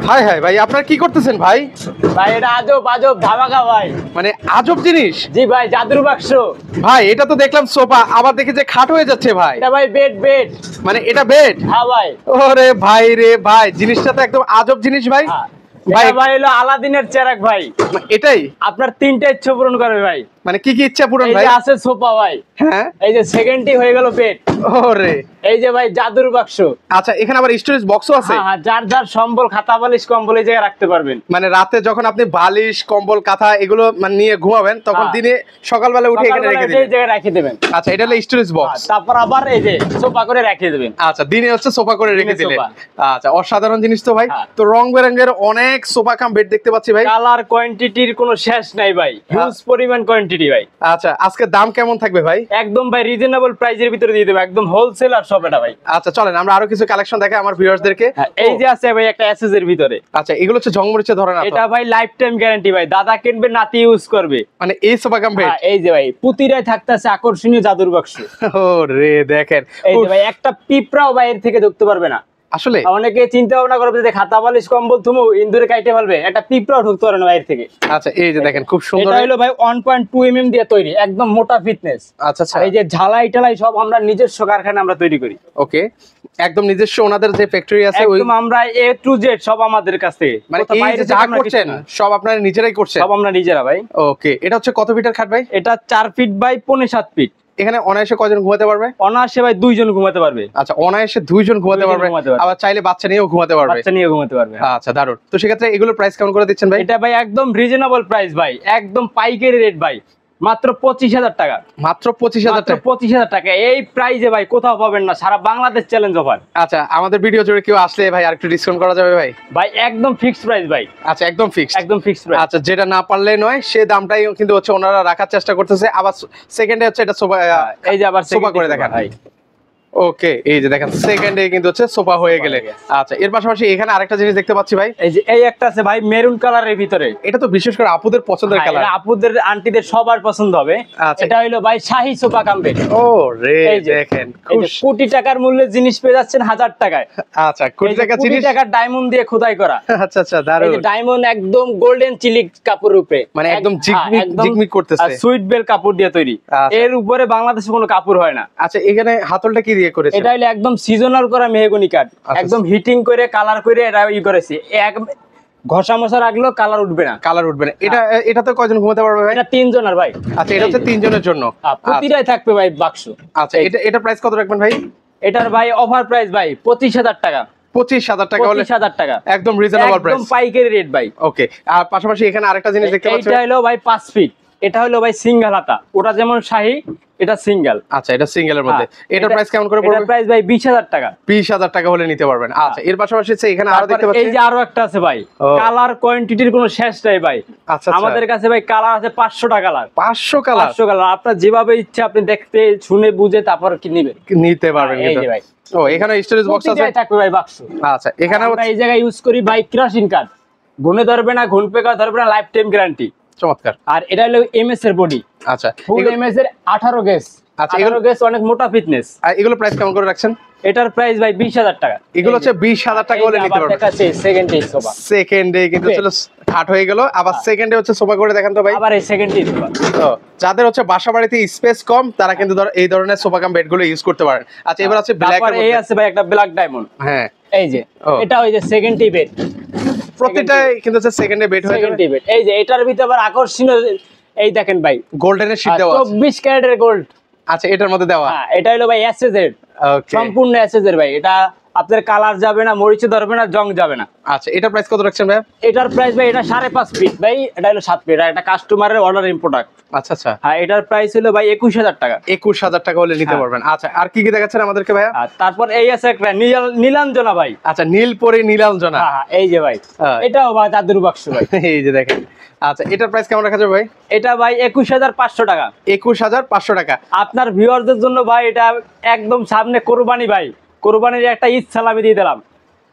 High high ভাই, আপনারা কি করতেছেন ভাই? ভাই এটা আজব আজব ধামাকা ভাই। মানে আজব জিনিস? জি ভাই, জাদুর বাক্স। ভাই এটা তো দেখলাম সোফা, আবার দেখি যে খাট হয়ে যাচ্ছে ভাই। এটা ভাই বেড বেড। মানে এটা বেড? হ্যাঁ ভাই। ওরে ভাই রে ভাই, জিনিসটা তো একদম আজব জিনিস ভাই। ভাই ভাই হলো আলাদিনের চেরাগ ভাই। এটাই আপনার 3টা ইচ্ছা পূরণ করবে ভাই। মানে কি কি ইচ্ছা পূরণ ভাই? এই যে আছে সোফা ভাই, হ্যাঁ এই যে সেকেন্ডই হয়ে গেল বেড। ওরে এই যে ভাই জাদুর বাক্স। আচ্ছা, এখানে আবার স্টোরেজ বক্সও আছে? হ্যাঁ, যার যার সম্বল, খাতা বালিশ কম্বল এই জায়গায় রাখতে পারবেন। মানে রাতে যখন আপনি বালিশ কম্বল কাঁথা এগুলো মানে নিয়ে ঘুমাবেন, তখন দিনে সকালবেলা উঠে এখানে রেখে দিবেন। এই জায়গায় রেখে দিবেন। আচ্ছা, এটা হলো স্টোরেজ বক্স। তারপর আবার এই যে সোফা করে রেখে দিবেন। আচ্ছা, দিনে হচ্ছে সোফা করে রেখে দিলেন। আচ্ছা, অসাধারণ জিনিস তো ভাই। হ্যাঁ। তো রং বেরঙের অনেক সোফা কাম বেড দেখতে পাচ্ছি ভাই। কালার কোয়ান্টিটির কোনো শেষ নাই ভাই, হিউজ পরিমাণ কোয়ান্টিটি ভাই। আচ্ছা, আজকে দাম কেমন থাকবে ভাই? একদম ভাই রিজনেবল প্রাইসের ভিতরে দিয়ে দেব, একদম হোলসেল আর সব এটা ভাই। আচ্ছা চলেন আমরা আরো কিছু কালেকশন দেখাই আমার ভিউয়ারদেরকে। এই যে আছে ভাই একটা এসএস এর ভিতরে। আচ্ছা, এগুলো হচ্ছে জংমরিচে ধরে না? এটা ভাই লাইফ টাইম গ্যারান্টি ভাই, দাদা কিনবে নাতি ইউজ করবে। মানে এই সোফা কাম বেড? এই যে ভাই পুতিরায় থাকতেছে আকর্ষণীয় জাদুর বাক্স। ওরে দেখেন, এই যে ভাই একটা পিঁপড়াও বাইরে থেকে ঢুকতে পারবে না। আসলে অনেকে চিন্তা ভাবনা করবে যে খাতা বালিশ কম্বল তুমু ইন্দুরে কাটতে পারবে, একটা পিঁপড়াও ঢুকতে পারে না বাইরে থেকে। আচ্ছা, এই যে দেখেন খুব সুন্দর। এটা হলো ভাই 1.2 mm দিয়ে তৈরি, একদম মোটা ফিটনেস। আচ্ছা আচ্ছা, এই যে ঝালাই টালাই সব আমরা নিজস্ব কারখানায় আমরা তৈরি করি। ওকে, একদম নিজস্ব ওনাদের যে ফ্যাক্টরি আছে ওই একদম আমরা A to Z সব আমাদের কাছে। মানে এই যে যা করছেন সব আপনারা নিজেরাই করছেন? সব আমরা নিজেরা ভাই। ওকে, এটা হচ্ছে কত ফিটের খাট ভাই? এটা 4 ফিট বাই 7.5 ফিট। এখানে অনায়াসে কয়জন ঘুমাতে পারবে? অনায়াসে ভাই 2 জন ঘুমাতে পারবে। আচ্ছা, অনায়াসে 2 জন ঘুমাতে পারবে, আবার চাইলে বাচ্চা নিয়েও ঘুমাতে পারবে। বাচ্চা নিয়ে ঘুমাতে পারবে। আচ্ছা দারুণ। তো সেক্ষেত্রে এগুলোর প্রাইস কেমন করে দিচ্ছেন ভাই? এটা ভাই একদম রিজনেবল প্রাইস ভাই, একদম পাইকারি রেট ভাই, মাত্র 25,000 টাকা। মাত্র 25,000 টাকা? 25,000 টাকা এই প্রাইসে ভাই কোথাও পাবেন না, সারা বাংলাদেশ চ্যালেঞ্জ অফার। আচ্ছা, আমাদের ভিডিও জুড়ে কেউ আসলে ভাই আরেকটু ডিসকাউন্ট করা যাবে ভাই? ভাই একদম ফিক্সড প্রাইস ভাই। আচ্ছা, একদম ফিক্সড? একদম ফিক্সড প্রাইস। আচ্ছা, যেটা না পারলে নয় সে দামটাই কিন্তু হচ্ছে ওনারা রাখার চেষ্টা করতেছে। আবার সেকেন্ডে হচ্ছে এটা সোফা, এই যে আবার সোফা করে দেখান ভাই। ওকে, এই যে দেখেন সেকেন্ডে কিন্তু হচ্ছে সোফা হয়ে গেলে। আচ্ছা, এর পাশাপাশি এখানে আরেকটা জিনিস দেখতে পাচ্ছি ভাই। এই যে এই একটা আছে ভাই মেরুন কালারের ভিতরে। এটা তো বিশেষ করে আপুদের পছন্দের কালার। এটা আপুদের আন্টিদের সবার পছন্দ হবে। আচ্ছা, এটা হলো ভাই শাহী সোফা কাম বেড। ও রে দেখেন, এই যে কোটি টাকার মূল্যের জিনিস পেয়ে যাচ্ছেন 1000 টাকায়। আচ্ছা, কোটি টাকা জিনিস, কোটি টাকার ডায়মন্ড দিয়ে খোদাই করা। আচ্ছা আচ্ছা, দারুণ। এই যে ডায়মন্ড একদম গোল্ডেন চিলি কাপড়ের উপরে, মানে একদম জিগমিগ জিগমিগ করতেছে। আর সুইট বেল কাপড় দিয়ে তৈরি। এর উপরে বাংলাদেশে কোনো কাপড় হয় না। আচ্ছা, এখানে হাতলটা কি দিয়ে করেছে? এটা হলো একদম সিজনাল করা মেহগনি কাঠ, একদম হিটিং করে কালার করে এটা ই করেছি। এক ঘষা মশা রাখলেও কালার উঠবে না। কালার উঠবে না। এটাতে কয়জন ঘুমাতে পারবে ভাই? এটা 3 জনের ভাই। আচ্ছা, এটা হচ্ছে 3 জনের জন্য। প্রতিটাই থাকবে ভাই বাক্স। আচ্ছা, এটা প্রাইস কত রাখবেন ভাই? এটার ভাই অফার প্রাইস ভাই 25,000 টাকা। 25,000 টাকা হলে? 25,000 টাকা, একদম রিজনেবল প্রাইস, একদম পাইকারি রেট ভাই। ওকে। আর পাশাপাশি এখানে আরেকটা জিনিস দেখতে পাচ্ছেন, এটা হলো ভাই 5 ফিট। এটা হলো ভাই সিঙ্গেল হাতা, ওটা যেমন শাহী এটা সিঙ্গেল। আচ্ছা, এটা সিঙ্গেলের মধ্যে। এটার প্রাইস কেমন করে পড়বে? এটার প্রাইস ভাই 20,000 টাকা। 20,000 টাকা হলে নিতে পারবেন। আচ্ছা, এর পাশাপাশি এখানে আরো দেখতে পাচ্ছি, এই যে আরো একটা আছে ভাই, কালার কোয়ান্টিটির কোনো শেষ নাই ভাই। আচ্ছা, আমাদের কাছে ভাই কালার আছে 500টা কালার। 500 কালার? 500 কালার, আপনার যেভাবে ইচ্ছা আপনি দেখতে শুনে বুঝে তারপর কি নেবেন, নিতে পারবেন। এই যে ভাই, ও এখানে স্টোরেজ বক্স আছে? থাকবে ভাই বাক্স। আচ্ছা, এখানে আমরা এই জায়গায় ইউজ করি ভাই কেরোসিন কাঠ, গুনে ধরবে না, ঘুন পেকা ধরবে না, লাইফ টাইম গ্যারান্টি। চমৎকার। আর এটা হলো এমএস এর বডি। আচ্ছা, ফুল এমএস এর 18 গেজ। আচ্ছা, 18 গেজ অনেক মোটা ফিটনেস। আর এগুলো প্রাইস কেমন করে রাখছেন? এটার প্রাইস ভাই 20,000 টাকা। এগুলো হচ্ছে 20,000 টাকা হলে নিতে পারবেন। দেখাচ্ছি সেকেন্ড এই সোফা। সেকেন্ডে কিন্তু চলো খাট হয়ে গেল, আবার সেকেন্ডে হচ্ছে সোফা করে দেখান তো ভাই। আবার এই সেকেন্ড এই সোফা। তো যাদের হচ্ছে বাসা বাড়িতে স্পেস কম তারা কিন্তু এই ধরনের সোফা কাম বেড গুলো ইউজ করতে পারেন। আচ্ছা, এবার আছে ব্ল্যাক এর মধ্যে। এই আছে ভাই একটা ব্ল্যাক ডায়মন্ড। হ্যাঁ, এই যে এটা ওই যে সেকেন্ড টি বেড। প্রত্যেকটাই কিন্তু হচ্ছে সেকেন্ডে বেড হয়ে যাবে। Second bed. এই যে এটার ভিতরে আবার আকর্ষণীয় এই দেখেন ভাই গোল্ডেনের শীট দেওয়া আছে। 24 ক্যারেটের গোল্ড। আচ্ছা, এটার মধ্যে দেওয়া। হ্যাঁ, এটা হলো ভাই এসএস এর, ওকে, সম্পূর্ণ এসএস এর ভাই। এটা আপনার কালার যাবে না, মরিচে ধরবে না, জং যাবে না। আচ্ছা, এটা প্রাইস কত রাখছেন ভাই? এটার প্রাইস ভাই এটা 5.5 ফিট ভাই, এটা হলো 7 ফিট। এটা কাস্টমারের অর্ডার প্রোডাক্ট। আচ্ছা আচ্ছা, হ্যাঁ, এটার প্রাইস হলো ভাই 21,000 টাকা। 21,000 টাকা হলে নিতে পারবেন। আচ্ছা, আর কি কি দেখাচ্ছেন আমাদেরকে ভাইয়া? আর তারপর এই আছে একটা নীলাঞ্জনা ভাই। আচ্ছা, নীলপরি নীলাঞ্জনা। হ্যাঁ, এই যে ভাই এটাও ভাই জাদুর বাক্স ভাই। এই যে দেখেন। আচ্ছা, এটার প্রাইস কেমন রাখা যাবে ভাই? এটা ভাই 21,500 টাকা। 21,500 টাকা। আপনার ভিউয়ারদের জন্য ভাই এটা একদম সামনে কোরবানি ভাই, কোরবানির একটা ঈদ সালামি দিয়ে দিলাম।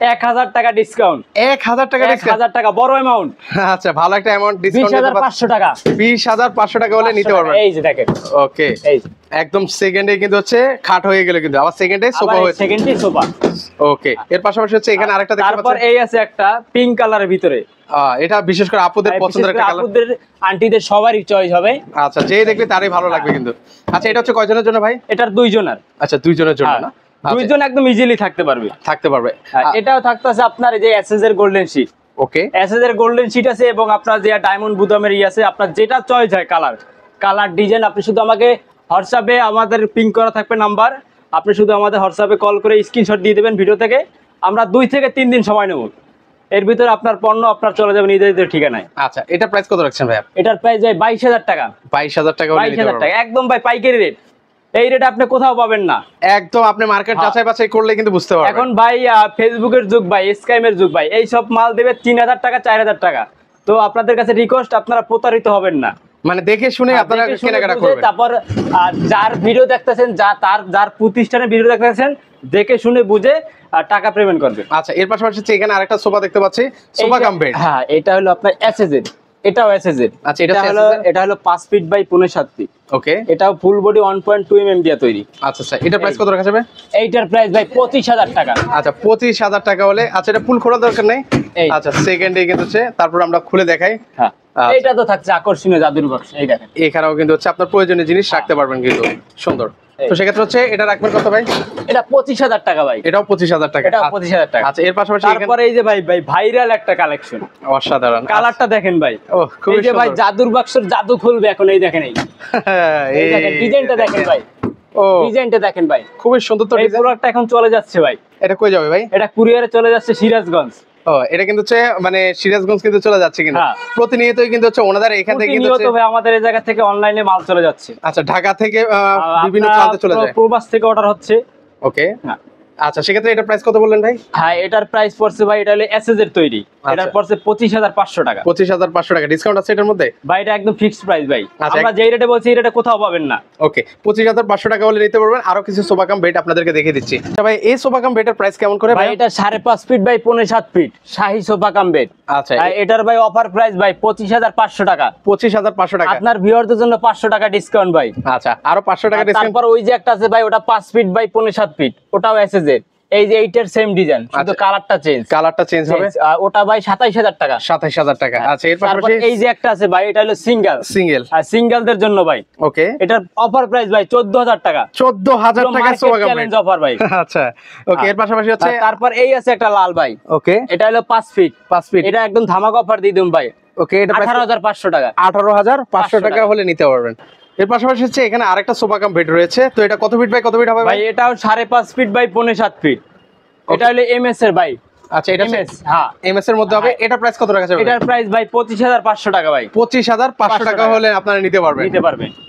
1000 টাকা ডিসকাউন্ট। 1000 টাকা ডিসকাউন্ট? 1000 টাকা বড় অ্যামাউন্ট। আচ্ছা, ভালো একটা অ্যামাউন্ট ডিসকাউন্ট দিতে পারছেন। 20,500 টাকা। 20,500 টাকা হলে নিতে পারবেন। এই যে দেখেন, ওকে, এই একদম সেকেন্ডে কিন্তু হচ্ছে খাট হয়ে গেল, কিন্তু আবার সেকেন্ডে সোফা হয়েছে। সেকেন্ডে সোফা। ওকে, এর পাশাপাশি হচ্ছে এখানে আরেকটা দেখতে তারপর পাচ্ছেন। এই আছে একটা পিঙ্ক কালারের ভিতরে, এটা বিশেষ করে আপুদের পছন্দের একটা কালার। আপুদের আন্টিদের সবারই চয়েস হবে। আচ্ছা, যে দেখবে তারই ভালো লাগবে কিন্তু। আচ্ছা, এটা হচ্ছে কয়জনের জন্য ভাই? এটার দুইজনের। আচ্ছা, দুইজনের জন্য না? দুইজন একদম ইজিলি থাকতে পারবে। থাকতে পারবে। এটাও থাকতেছে আপনার এই যে এসএস এর গোল্ডেন শীট। ওকে, এসএস এর গোল্ডেন শীট আছে এবং আপনার যে ডায়মন্ড বুদামের আছে, আপনার যেটা চয়েস হয় কালার ডিজাইন, আপনি শুধু আমাকে হোয়াটসঅ্যাপে, আমাদের পিং করা থাকবে নাম্বার, আপনি শুধু আমাদের হোয়াটসঅ্যাপে কল করে স্ক্রিনশট দিয়ে দেবেন ভিডিও থেকে। আমরা 2 থেকে 3 দিন সময় নেব, এর ভিতরে আপনার পণ্য আপনার চলে যাবে নির্ধারিত ঠিকানায়। আচ্ছা, এটা প্রাইস কত রাখছেন ভাই? এটার প্রাইস ভাই 22,000 টাকা। 22,000 টাকা। 22,000 টাকা একদম ভাই পাইকারি রেট। এই রেট আপনি কোথাও পাবেন না। একদম আপনি মার্কেট যাচাই বাছাই করলে কিন্তু বুঝতে পারবেন। এখন ভাই ফেসবুকের যুগ ভাই, স্ক্যামের যুগ ভাই, এই সব মাল দেবে 3,000 টাকা 4,000 টাকা। তো আপনাদের কাছে রিকোয়েস্ট, আপনারা প্রতারিত হবেন না, মানে দেখে শুনে আপনারা দেখে শুনে কেনাকাটা বুঝে, করবেন। তারপর যার ভিডিও দেখতেছেন, যার প্রতিষ্ঠানের ভিডিও দেখতেছেন, দেখে শুনে বুঝে টাকা পেমেন্ট করবে। আচ্ছা, এর পাশাপাশি হচ্ছে এখানে আরেকটা সোফা দেখতে পাচ্ছি, সোফা কাম বেড। হ্যাঁ, এটা হলো আপনার এসএস এর, এটাও এসএস এর। আচ্ছা, এটা হলো 5 ফিট বাই 7.5 ফিট। ওকে, এটাও ফুল বডি 1.2 mm দিয়ে তৈরি। আচ্ছা আচ্ছা, এটা প্রাইস কত রাখা যাবে? এইটার প্রাইস ভাই 25,000 টাকা। আচ্ছা, 25,000 টাকা হলে। আচ্ছা, এটা ফুল খোলা দরকার নেই। আচ্ছা, সেকেন্ডে কিন্তু হচ্ছে, তারপর আমরা খুলে দেখাই। হ্যাঁ, এইটা তো থাকছে আকর্ষণীয় জাদুর বাক্স। এই দেখেন, এখানেও কিন্তু হচ্ছে আপনার প্রয়োজনীয় জিনিস রাখতে পারবেন কিন্তু সুন্দর। তো সেক্ষেত্রে হচ্ছে এটা রাখবেন কত ভাই? এটা 25,000 টাকা ভাই। এটাও 25,000 টাকা। এটাও 25,000 টাকা। আচ্ছা, এর পাশাপাশি তারপরে এই যে ভাই ভাইরাল একটা কালেকশন, অসাধারণ কালারটা দেখেন ভাই। ও, খুবই এই যে ভাই জাদুর বাক্সের জাদু খুলবে এখন। এই দেখেন, এই দেখেন ডিজাইনটা দেখেন ভাই। ও, ডিজাইনটা দেখেন ভাই, খুবই সুন্দর। তো এই প্রোডাক্টটা এখন চলে যাচ্ছে ভাই। এটা কই যাবে ভাই? এটা কুরিয়ারে চলে যাচ্ছে সিরাজগঞ্জ। ও, এটা কিন্তু হচ্ছে মানে সিরাজগঞ্জ কিন্তু চলে যাচ্ছে কিন্তু। হ্যাঁ, প্রতিনিয়তই কিন্তু হচ্ছে ওনাদের এখান থেকে কিন্তু প্রতিনিয়ত ভাই আমাদের এই জায়গা থেকে অনলাইনে মাল চলে যাচ্ছে। আচ্ছা, ঢাকা থেকে বিভিন্ন প্রান্তে চলে যায়, প্রবাস থেকে অর্ডার হচ্ছে। ওকে, হ্যাঁ। আচ্ছা, সেক্ষেত্রে এটা প্রাইস কত বললেন ভাই? হ্যাঁ, এটার প্রাইস পড়ছে ভাই, এটা হলো এসএস এর তৈরি, এটার পড়ছে 25,500 টাকা। 25,500 টাকা ডিসকাউন্ট আছে এটার মধ্যে ভাই এটা একদম ফিক্সড প্রাইস ভাই। আচ্ছা, আমরা যেই রেটে বলছি এই রেটে কোথাও পাবেন না। ওকে, 25,500 টাকা হলে নিতে পারবেন। আরো কিছু সোফা কাম বেড আপনাদেরকে দেখিয়ে দিচ্ছি। আচ্ছা ভাই, এই সোফা কাম বেডের প্রাইস কেমন করে ভাই? ভাই? এটা 5.5 ফিট বাই 7.5 ফিট শাহী সোফা কাম বেড। আচ্ছা, এটার ভাই অফার প্রাইস ভাই 25,500 টাকা। 25,500 টাকা। আপনার ভিউয়ারদের জন্য 500 টাকা ডিসকাউন্ট ভাই। আচ্ছা, আরো 500 টাকা ডিসকাউন্ট। তারপর ওই যে একটা আছে ভাই, ওটা 5 ফিট বাই 7.5 ফিট, ওটাও এসএস এর। এই যে এইটার সেম ডিজাইন, শুধু কালারটা চেঞ্জ। কালারটা চেঞ্জ হবে। ওটা ভাই 27,000 টাকা। 27,000 টাকা। আচ্ছা, এর তারপর পাশাপাশি এই যে একটা আছে ভাই, এটা হলো সিঙ্গেল। আর সিঙ্গেলদের জন্য ভাই ওকে, এটার অফার প্রাইস ভাই 14,000 টাকা। 14,000 টাকা sofa cum bed challenge offer ভাই। আচ্ছা, ওকে, এর পাশাপাশি হচ্ছে তারপর এই আছে একটা লাল ভাই। ওকে, এটা হলো 5 ফিট। 5 ফিট। এটা একদম ধামাকা অফার দিয়ে দিম ভাই। ওকে, এটা 18,500 টাকা। 18,500 টাকা হলে নিতে পারবেন। এর পাশাপাশি হচ্ছে এখানে আরেকটা সোফা কাম বেড রয়েছে। তো এটা কত ফিট বাই কত ফিট হবে ভাই? এটাও 5.5 ফিট বাই 7.5 ফিট। এটা হলো এমএস এর ভাই। আচ্ছা, এটা এমএস, হ্যাঁ এমএস এর মধ্যে হবে। এটা প্রাইস কত রাখা যাবে? এটার প্রাইস ভাই 25,500 টাকা ভাই। 25,500 টাকা হলে আপনারা নিতে পারবেন।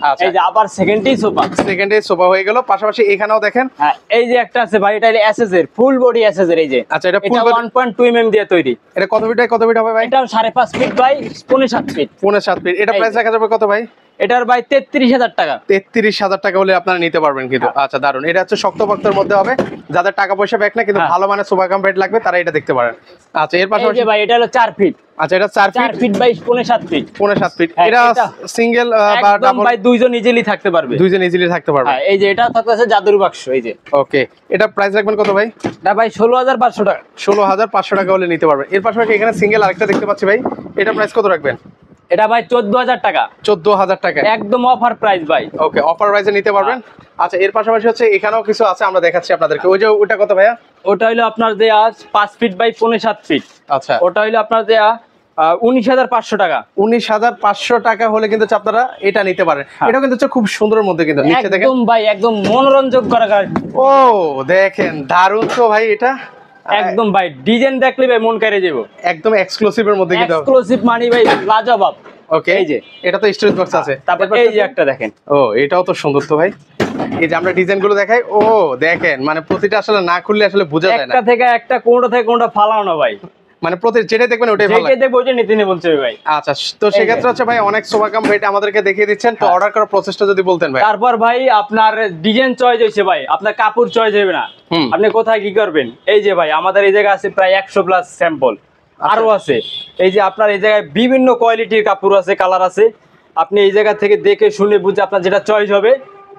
আচ্ছা, এই যে আবার সেকেন্ডই সোফা, সেকেন্ডে সোফা হয়ে গেল। পাশাপাশি এখানেও দেখেন, হ্যাঁ এই যে একটা আছে ভাই, এটা হলো এসএস এর ফুল বডি এসএস এর। এই যে আচ্ছা, এটা ফুল 1.2 mm দিয়ে তৈরি। এটা কত ফিট বাই কত ফিট হবে ভাই? এটাও 5.5 ফিট বাই 7.5 ফিট। 7.5 ফিট। এটা প্রাইস রাখা যাবে কত ভাই? এটার ভাই 33,000 টাকা। 33,000 টাকা হলে আপনারা নিতে পারবেন কিন্তু। আচ্ছা, দারুন। এটা হচ্ছে শক্তপোক্তের মধ্যে হবে, যাদের টাকা পয়সা ব্যাক না কিন্তু ভালো মানের সোফা কাম বেড লাগবে তারা এটা দেখতে পারেন। আচ্ছা, এর পাশাপাশি ভাই এটা হলো 4 ফিট। আচ্ছা, এটা 4 ফিট বাই 7.5 ফিট। 7.5 ফিট। হ্যাঁ, এটা সিঙ্গেল বা ডাবল ভাই দুইজন ইজিলি থাকতে পারবে। দুইজন ইজিলি থাকতে পারবে। হ্যাঁ, এই যে এটা থাকতেছে জাদুর বাক্স। এই যে ওকে, এটা প্রাইস রাখবেন কত ভাই? এটা ভাই 16,500 টাকা। 16,500 টাকা হলে নিতে পারবেন। এর পাশাপাশি এখানে সিঙ্গেল আরেকটা দেখতে পাচ্ছি ভাই, এটা প্রাইস কত রাখবেন? এটা ভাই 14,000 টাকা। 14,000 টাকা একদম অফার প্রাইস ভাই। ওকে, অফার প্রাইসে নিতে পারবেন। আচ্ছা, এর পাশাপাশি হচ্ছে এখানেও কিছু আছে, আমরা দেখাচ্ছি আপনাদেরকে। ওই যে ওটা কত ভাইয়া? ওটা হলো আপনার যে 5 ফিট বাই 7.5 ফিট। আচ্ছা, ওটা হলো আপনার যে 19,500 টাকা। 19,500 টাকা হলে কিন্তু আপনারা এটা নিতে পারেন। এটা কিন্তু হচ্ছে খুব সুন্দরের মধ্যে কিন্তু নিচে দেখেন একদম ভাই একদম মনোরঞ্জক করা। ও দেখেন, দারুণ তো ভাই। এটা একদম ভাই ডিজাইন দেখলে ভাই মন কেড়ে যাবে। একদম এক্সক্লুসিভ এর মধ্যে কিন্তু। এক্সক্লুসিভ মানি ভাই লাজবাব। ওকে, এই যে এটা তো স্টোরেজ বক্স আছে। তারপর এই যে একটা দেখেন। ও, এটাও তো সুন্দর তো ভাই। এই যে আমরা ডিজাইন গুলো দেখাই, ও দেখেন, মানে প্রতিটা আসলে না খুললে আসলে বোঝা যায় না। একটা থেকে একটা, কোনটা থেকে কোনটা ফালাও না ভাই। মানে প্রতি যেটা দেখবেন ওটাই ভালো লাগে। যেটা দেখবো ওইটা নিতে নেই বলছে ভাই। আচ্ছা, তো সেক্ষেত্রে হচ্ছে ভাই অনেক সোফা কাম বেড আমাদেরকে দেখিয়ে দিচ্ছেন। তো অর্ডার করার প্রসেসটা যদি বলতেন ভাই। তারপর ভাই আপনার ডিজাইন চয়েস হয়েছে ভাই, আপনার কাপড় চয়েস হবে না। আপনি কোথায় কি করবেন? এই যে ভাই আমাদের এই জায়গায় আছে প্রায় 100 প্লাস স্যাম্পল। আরো আছে এই যে আপনার এই জায়গায় বিভিন্ন কোয়ালিটির কাপড় আছে, কালার আছে। আপনি এই জায়গা থেকে দেখে শুনে বুঝে আপনার যেটা চয়েস হবে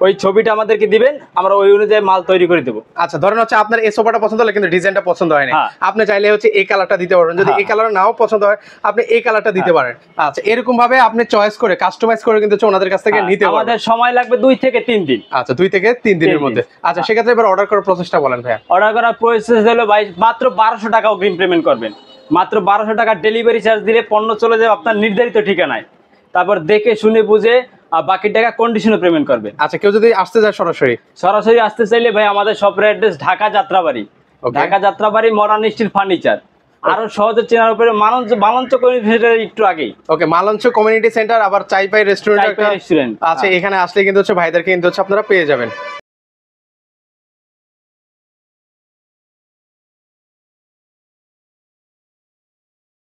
ওই ছবিটা আমাদেরকে দিবেন, আমরা ওই অনুযায়ী মাল তৈরি করে দেবো। আচ্ছা ধরেন হচ্ছে আপনার এই সোফাটা পছন্দ হলো কিন্তু ডিজাইনটা পছন্দ হয় না, হ্যাঁ। আপনি চাইলে হচ্ছে এই কালারটা দিতে পারবেন, যদি হ্যাঁ। এই কালার নাও পছন্দ হয় আপনি এই কালারটা দিতে পারেন। আচ্ছা এরকম ভাবে আপনি চয়েস করে কাস্টমাইজ করে কিন্তু হচ্ছে ওনাদের কাছ থেকে নিতে পারবেন। আমাদের সময় লাগবে 2 থেকে 3 দিন। আচ্ছা 2 থেকে 3 দিনের 3 মধ্যে। দিন। আচ্ছা সেক্ষেত্রে এবার অর্ডার করার প্রসেসটা বলেন ভাইয়া। অর্ডার করার প্রসেস হলো ভাই মাত্র 1200 টাকা অগ্রিম পেমেন্ট করবেন। মাত্র 1200 টাকা ডেলিভারি চার্জ দিলে পণ্য চলে যাবে আপনার নির্ধারিত ঠিকানায়। তারপর দেখে শুনে বুঝে বাকি টাকা কন্ডিশনে পেমেন্ট করবেন। আচ্ছা কেউ যদি আসতে যায় সরাসরি সরাসরি আসতে চাইলে ভাই আমাদের শপের address Dhaka Jatrabari. Okay. Dhaka Jatrabari modern steel furniture. আরো সহজে চেনার উপরে মালঞ্চ কমিউনিটি একটু আগেই। ওকে মালঞ্চ কমিউনিটি সেন্টার আবার চাইপাই রেস্টুরেন্ট চাইপাই রেস্টুরেন্ট। আচ্ছা এখানে আসলে কিন্তু হচ্ছে ভাইদেরকে কিন্তু হচ্ছে আপনারা পেয়ে যাবেন।